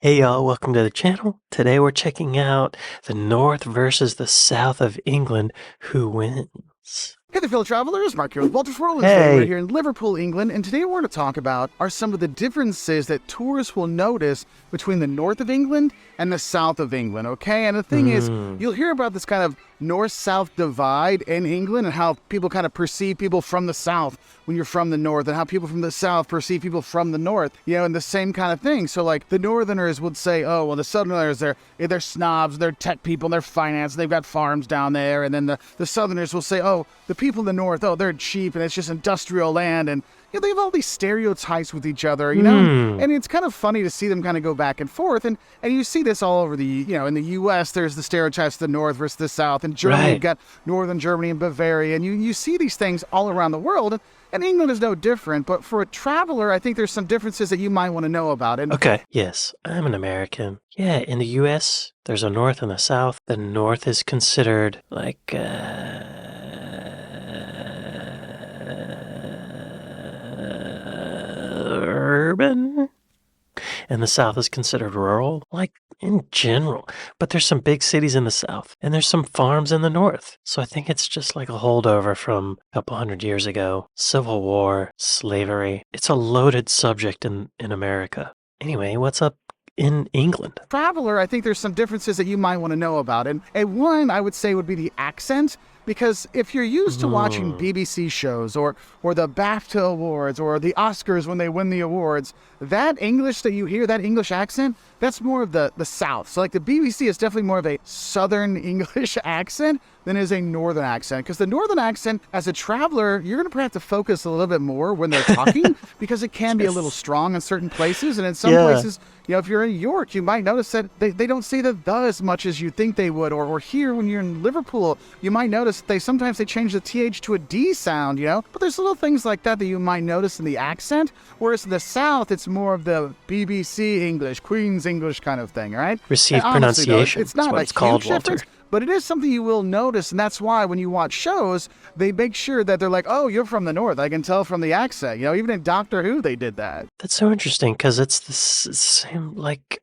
Hey y'all, welcome to the channel. Today we're checking out the north versus the south of England. Who wins? Hey there, fellow travelers. Mark here with Walter's World. And today Hey! we're here in Liverpool, England, and today we're going to talk about are some of the differences that tourists will notice between the north of England and the south of England, okay? And the thing is, you'll hear about this kind of north-south divide in England and how people kind of perceive people from the south when you're from the north and how people from the south perceive people from the north, and the same kind of thing. So like the northerners would say, oh, well, the southerners, they're snobs, they're tech people, they're finance, they've got farms down there. And then the southerners will say, oh, the people in the north, oh, they're cheap and it's just industrial land. And they have all these stereotypes with each other, and it's kind of funny to see them kind of go back and forth. And you see this all over in the U.S., there's the stereotypes of the north versus the south. In Germany, you've got northern Germany and Bavaria, and you see these things all around the world. And England is no different, but for a traveler, I think there's some differences that you might want to know about. Okay, yes, I'm an American. Yeah, in the U.S., there's a north and a south. The north is considered like, urban, and the south is considered rural, like in general. But there's some big cities in the south, and there's some farms in the north. So I think it's just like a holdover from a couple hundred years ago. Civil War, slavery. It's a loaded subject in America. Anyway, what's up in England? Traveler, I think there's some differences that you might want to know about. And one, I would say, would be the accent. Because if you're used to watching BBC shows or the BAFTA Awards or the Oscars when they win the awards, that English that you hear, that English accent, that's more of the South. So like the BBC is definitely more of a Southern English accent than is a Northern accent. Because the Northern accent, as a traveler, you're going to have to focus a little bit more when they're talking because it can be a little strong in certain places. And in some places, if you're in York, you might notice that they don't say the as much as you think they would. Or here, when you're in Liverpool, you might notice sometimes they change the TH to a D sound, But there's little things like that you might notice in the accent. Whereas in the South, it's more of the BBC English, Queen's English kind of thing, all right? Received pronunciation. It's not what a it's called, huge difference. But it is something you will notice, and that's why when you watch shows, they make sure that they're like, oh, you're from the north. I can tell from the accent. Even in Doctor Who, they did that. That's so interesting because it's the same, like,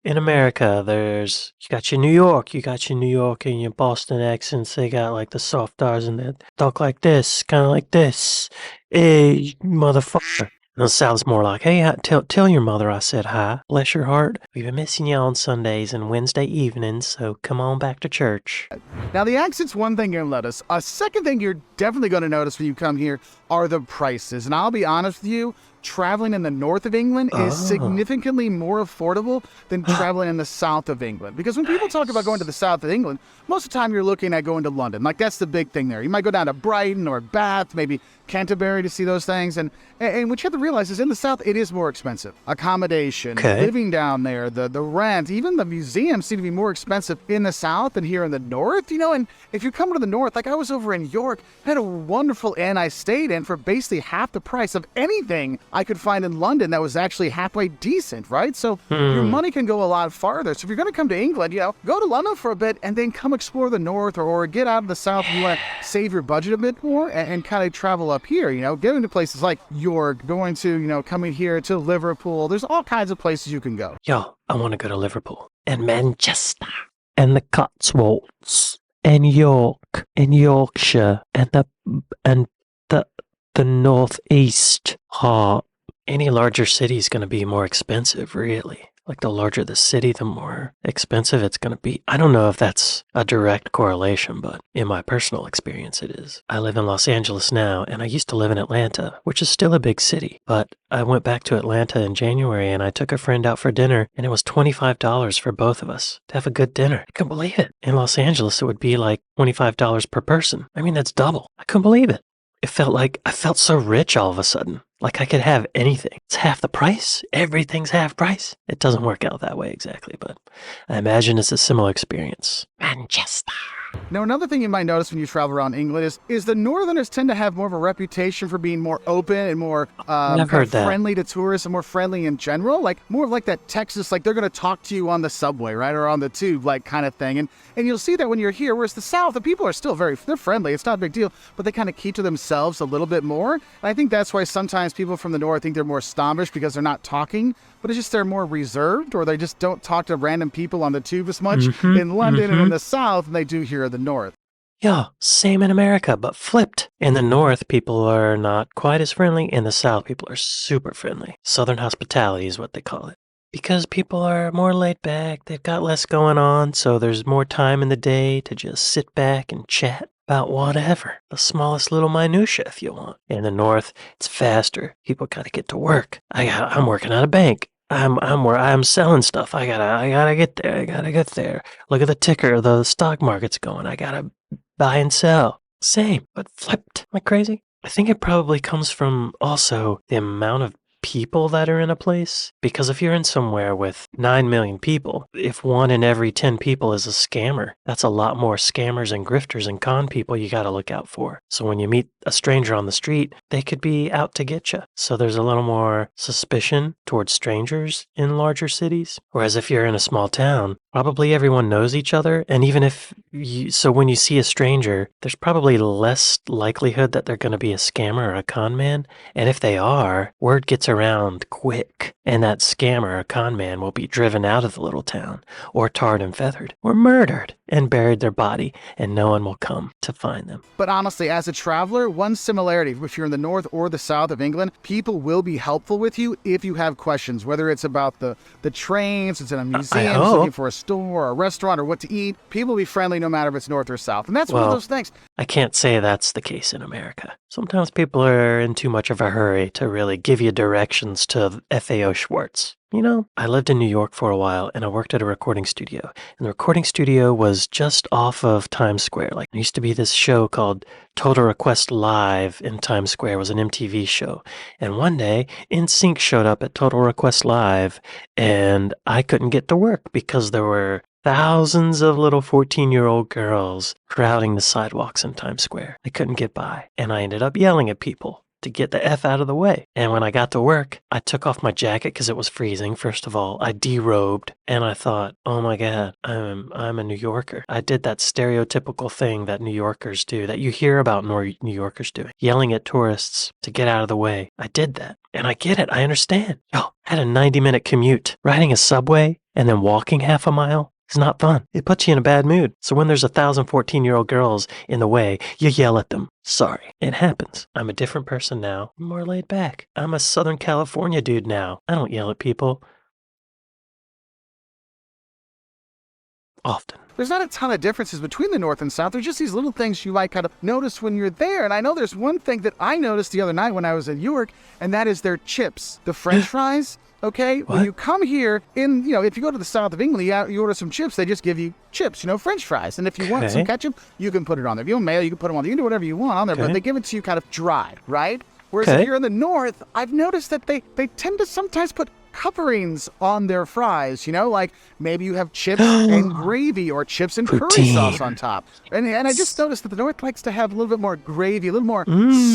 in America, you got your New York and your Boston accents. They got, like, the soft R's and they talk like this, kind of like this. Hey, motherfucker. And the South's more like, hey, tell your mother I said hi. Bless your heart. We've been missing you on Sundays and Wednesday evenings, so come on back to church. Now, the accent's one thing you're going to notice. A second thing you're definitely going to notice when you come here are the prices. And I'll be honest with you, traveling in the north of England is significantly more affordable than traveling in the south of England. Because when people talk about going to the south of England, most of the time you're looking at going to London. Like, that's the big thing there. You might go down to Brighton or Bath, maybe Canterbury to see those things. And what you have to realize is in the south, it is more expensive. Accommodation, living down there, the rent, even the museums seem to be more expensive in the south than here in the north. And if you come to the north, like I was over in York, I had a wonderful inn I stayed in for basically half the price of anything I could find in London that was actually halfway decent, right? So your money can go a lot farther. So if you're going to come to England, go to London for a bit and then come explore the north or get out of the south if you want to save your budget a bit more and kind of travel up here, going to places like York, going to, coming here to Liverpool. There's all kinds of places you can go. Yo, I want to go to Liverpool and Manchester and the Cotswolds and York and Yorkshire and the northeast. Any larger city is going to be more expensive, really. Like the larger the city, the more expensive it's going to be. I don't know if that's a direct correlation, but in my personal experience, it is. I live in Los Angeles now, and I used to live in Atlanta, which is still a big city. But I went back to Atlanta in January, and I took a friend out for dinner, and it was $25 for both of us to have a good dinner. I couldn't believe it. In Los Angeles, it would be like $25 per person. I mean, that's double. I couldn't believe it. It felt like I felt so rich all of a sudden. Like I could have anything. It's half the price. Everything's half price. It doesn't work out that way exactly, but I imagine it's a similar experience. Manchester. Now, another thing you might notice when you travel around England is the Northerners tend to have more of a reputation for being more open and more friendly to tourists and more friendly in general. Like more of like that Texas, like they're going to talk to you on the subway, right? Or on the tube, like kind of thing. And you'll see that when you're here, whereas the South, the people are still they're friendly. It's not a big deal, but they kind of keep to themselves a little bit more. And I think that's why sometimes people from the North think they're more snobbish because they're not talking but it's just they're more reserved, or they just don't talk to random people on the tube as much Mm-hmm. in London and in Mm-hmm. the South than they do here in the North. Yeah, same in America, but flipped. In the North, people are not quite as friendly. In the South, people are super friendly. Southern hospitality is what they call it. Because people are more laid back, they've got less going on, so there's more time in the day to just sit back and chat about whatever, the smallest little minutia if you want. In the North, it's faster. People gotta get to work. I'm working at a bank. I'm selling stuff. I gotta get there. I gotta get there. Look at the ticker. The stock market's going. I gotta buy and sell. Same, but flipped. Am I crazy? I think it probably comes from also the amount of people that are in a place. Because if you're in somewhere with 9 million people, if 1 in every 10 people is a scammer, that's a lot more scammers and grifters and con people you got to look out for. So when you meet a stranger on the street, they could be out to get you. So there's a little more suspicion towards strangers in larger cities. Whereas if you're in a small town, probably everyone knows each other. And even if so when you see a stranger, there's probably less likelihood that they're going to be a scammer or a con man. And if they are, word gets around quick, and that scammer or con man will be driven out of the little town, or tarred and feathered, or murdered and buried their body, and no one will come to find them. But honestly, as a traveler, one similarity, if you're in the north or the south of England, people will be helpful with you if you have questions, whether it's about the trains, it's in a museum, it's looking for a store or a restaurant or what to eat. People will be friendly no matter if it's north or south. And that's one of those things. I can't say that's the case in America. Sometimes people are in too much of a hurry to really give you directions to FAO Schwartz. You know, I lived in New York for a while and I worked at a recording studio. And the recording studio was just off of Times Square. Like, there used to be this show called Total Request Live in Times Square. It was an MTV show. And one day, NSYNC showed up at Total Request Live and I couldn't get to work because there were thousands of little 14-year-old girls crowding the sidewalks in Times Square. I couldn't get by. And I ended up yelling at people to get the F out of the way. And when I got to work, I took off my jacket because it was freezing. First of all, I derobed and I thought, oh my God, I'm a New Yorker. I did that stereotypical thing that New Yorkers do, that you hear about New Yorkers doing, yelling at tourists to get out of the way. I did that. And I get it. I understand. Oh, I had a 90-minute commute. Riding a subway and then walking half a mile. It's not fun. It puts you in a bad mood. So when there's 1,000 14-year-old girls in the way, you yell at them. Sorry. It happens. I'm a different person now. I'm more laid back. I'm a Southern California dude now. I don't yell at people. Often. There's not a ton of differences between the north and south. There's just these little things you might kind of notice when you're there. And I know there's one thing that I noticed the other night when I was in York, and that is their chips. The French fries. Okay, what? When you come here, if you go to the south of England, you order some chips, they just give you chips, French fries. And if you want some ketchup, you can put it on there. If you want mayo, you can put them on there. You can do whatever you want on there, but they give it to you kind of dry, right? Whereas if you're in the north, I've noticed that they tend to sometimes put coverings on their fries, like maybe you have chips and gravy or chips and curry sauce on top. And I just noticed that the north likes to have a little bit more gravy, a little more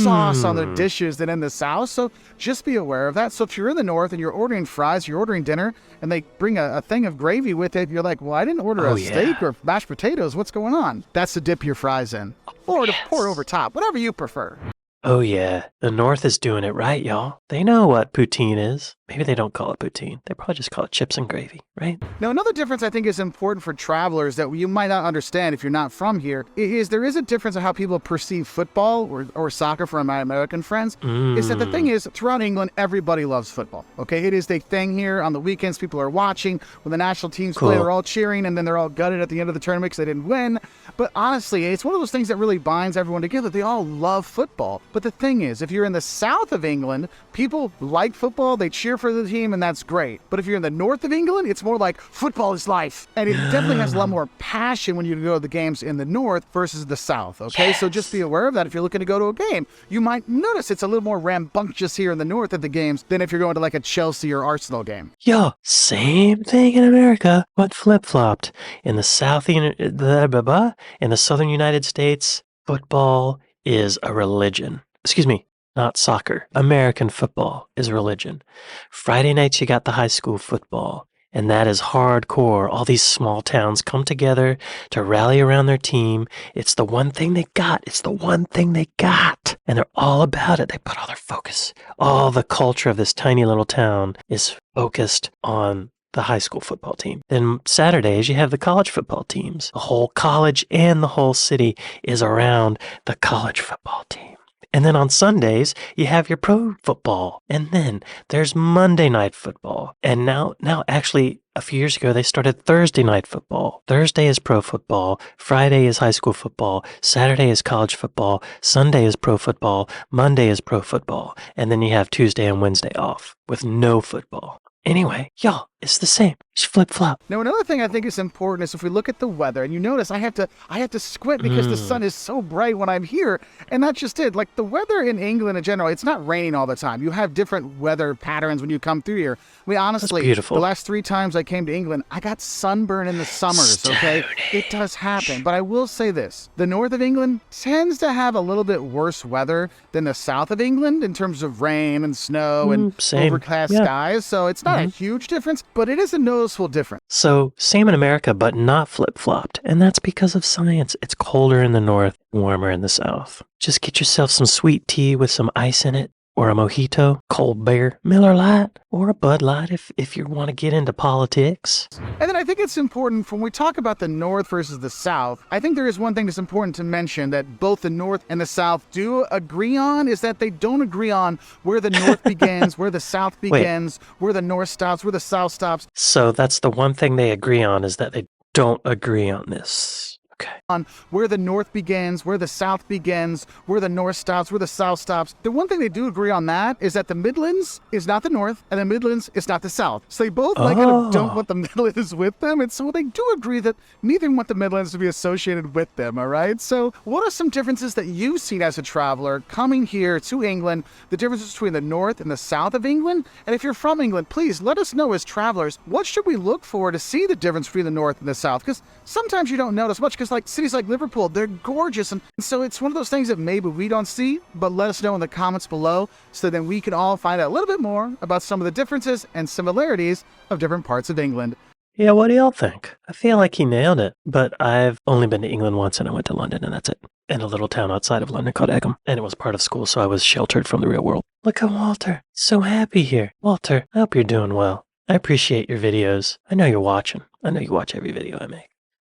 sauce on their dishes than in the south. So just be aware of that. So if you're in the north and you're ordering fries, you're ordering dinner, and they bring a thing of gravy with it, you're like, well, I didn't order a steak or mashed potatoes. What's going on? That's to dip your fries in. Or to pour over top, whatever you prefer. Oh yeah, the North is doing it right, y'all. They know what poutine is. Maybe they don't call it poutine. They probably just call it chips and gravy, right? Now, another difference I think is important for travelers that you might not understand if you're not from here is there is a difference in how people perceive football or soccer for my American friends. Is that the thing is, throughout England, everybody loves football, okay? It is the thing here. On the weekends, people are watching. When the national teams play, they're all cheering, and then they're all gutted at the end of the tournament because they didn't win. But honestly, it's one of those things that really binds everyone together. They all love football. But the thing is, if you're in the south of England, people like football, they cheer for the team, and that's great. But if you're in the north of England, it's more like football is life. And it definitely has a lot more passion when you go to the games in the north versus the south, okay? So just be aware of that. If you're looking to go to a game, you might notice it's a little more rambunctious here in the north at the games than if you're going to like a Chelsea or Arsenal game. Yo, same thing in America, but flip-flopped. In the in the southern United States, football is a religion. Excuse me, not soccer. American football is a religion. Friday nights, you got the high school football. And that is hardcore. All these small towns come together to rally around their team. It's the one thing they got. It's the one thing they got. And they're all about it. They put all their focus. All the culture of this tiny little town is focused on the high school football team. Then Saturdays, you have the college football teams. The whole college and the whole city is around the college football team. And then on Sundays, you have your pro football. And then there's Monday night football. And now actually, a few years ago, they started Thursday night football. Thursday is pro football. Friday is high school football. Saturday is college football. Sunday is pro football. Monday is pro football. And then you have Tuesday and Wednesday off with no football. Anyway, y'all, it's the same. Just flip-flop. Now, another thing I think is important is if we look at the weather, and you notice I have to squint because the sun is so bright when I'm here, and that's just it. Like the weather in England in general, it's not raining all the time. You have different weather patterns when you come through here. I mean, honestly, beautiful. The last 3 times I came to England, I got sunburn in the summers, okay? It does happen, but I will say this. The north of England tends to have a little bit worse weather than the south of England in terms of rain and snow and overcast skies, so it's not a huge difference, but it is a noticeable difference. So, same in America, but not flip-flopped. And that's because of science. It's colder in the north, warmer in the south. Just get yourself some sweet tea with some ice in it, or a mojito, cold beer, Miller Lite, or a Bud Light if you want to get into politics. And then I think it's important when we talk about the North versus the South, I think there is one thing that's important to mention that both the North and the South do agree on, is that they don't agree on where the North begins, where the South begins, where the North stops, where the South stops. So that's the one thing they agree on, is that they don't agree on this. Okay. On where the North begins, where the South begins, where the North stops, where the South stops. The one thing they do agree on that is that the Midlands is not the North and the Midlands is not the South. So they both kind of don't want the Midlands with them. And so they do agree that neither want the Midlands to be associated with them, all right? So what are some differences that you've seen as a traveler coming here to England, the differences between the North and the South of England? And if you're from England, please let us know as travelers, what should we look for to see the difference between the North and the South? Because sometimes you don't notice much, because like cities like Liverpool, they're gorgeous. And so it's one of those things that maybe we don't see, but let us know in the comments below so then we can all find out a little bit more about some of the differences and similarities of different parts of England. Yeah, what do y'all think? I feel like he nailed it, but I've only been to England once, and I went to London, and that's it. In a little town outside of London called Egham, and it was part of school, so I was sheltered from the real world. Look at Walter. So happy here. Walter, I hope you're doing well. I appreciate your videos. I know you're watching. I know you watch every video I make.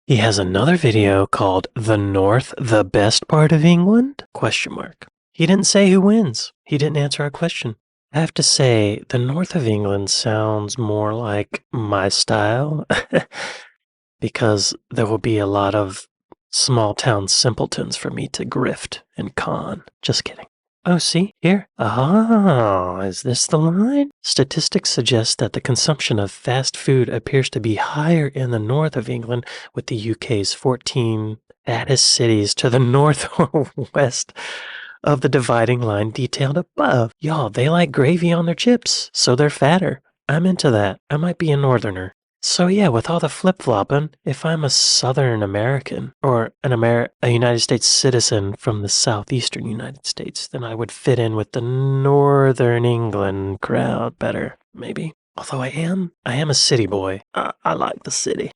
He has another video called The North, the Best Part of England? Question mark. He didn't say who wins. He didn't answer our question. I have to say, the north of England sounds more like my style because there will be a lot of small town simpletons for me to grift and con. Just kidding. Oh, see, here. Ah, is this the line? Statistics suggest that the consumption of fast food appears to be higher in the north of England, with the UK's 14 fattest cities to the northwest of the dividing line detailed above. Y'all, they like gravy on their chips, so they're fatter. I'm into that. I might be a northerner. So yeah, with all the flip-flopping, if I'm a Southern American or a United States citizen from the southeastern United States, then I would fit in with the Northern England crowd better, maybe. Although I am a city boy. I like the city.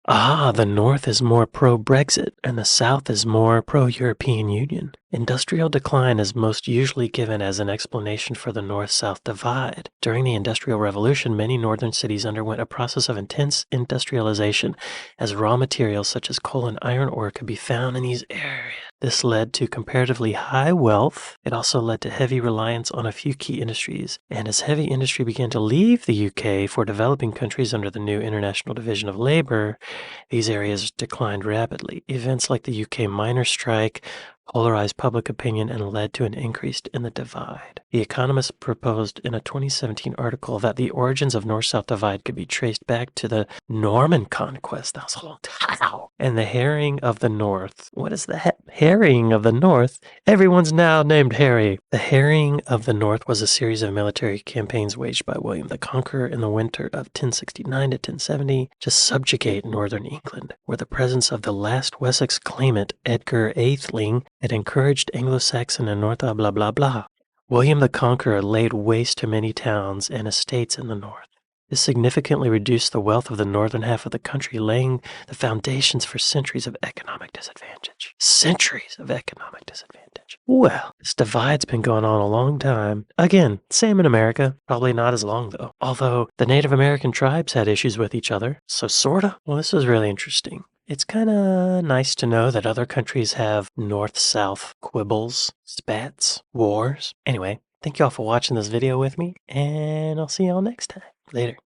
Ah, the North is more pro-Brexit, and the South is more pro-European Union. Industrial decline is most usually given as an explanation for the North-South divide. During the Industrial Revolution, many northern cities underwent a process of intense industrialization, as raw materials such as coal and iron ore could be found in these areas. This led to comparatively high wealth. It also led to heavy reliance on a few key industries. And as heavy industry began to leave the UK for developing countries under the new International Division of Labour, these areas declined rapidly. Events like the UK miners' strike polarized public opinion and led to an increase in the divide. The Economist proposed in a 2017 article that the origins of North-South divide could be traced back to the Norman conquest. That was a long time. And the Herring of the North. What is the Herring of the North? Everyone's now named Harry. The Herring of the North was a series of military campaigns waged by William the Conqueror in the winter of 1069 to 1070 to subjugate northern England, where the presence of the last Wessex claimant, Edgar Atheling, had encouraged Anglo-Saxon and North blah blah blah. William the Conqueror laid waste to many towns and estates in the north. This significantly reduced the wealth of the northern half of the country, laying the foundations for centuries of economic disadvantage. Centuries of economic disadvantage. Well, this divide's been going on a long time. Again, same in America. Probably not as long, though. Although the Native American tribes had issues with each other. So sorta? Well, this is really interesting. It's kind of nice to know that other countries have north-south quibbles, spats, wars. Anyway, thank y'all for watching this video with me, and I'll see y'all next time. Later.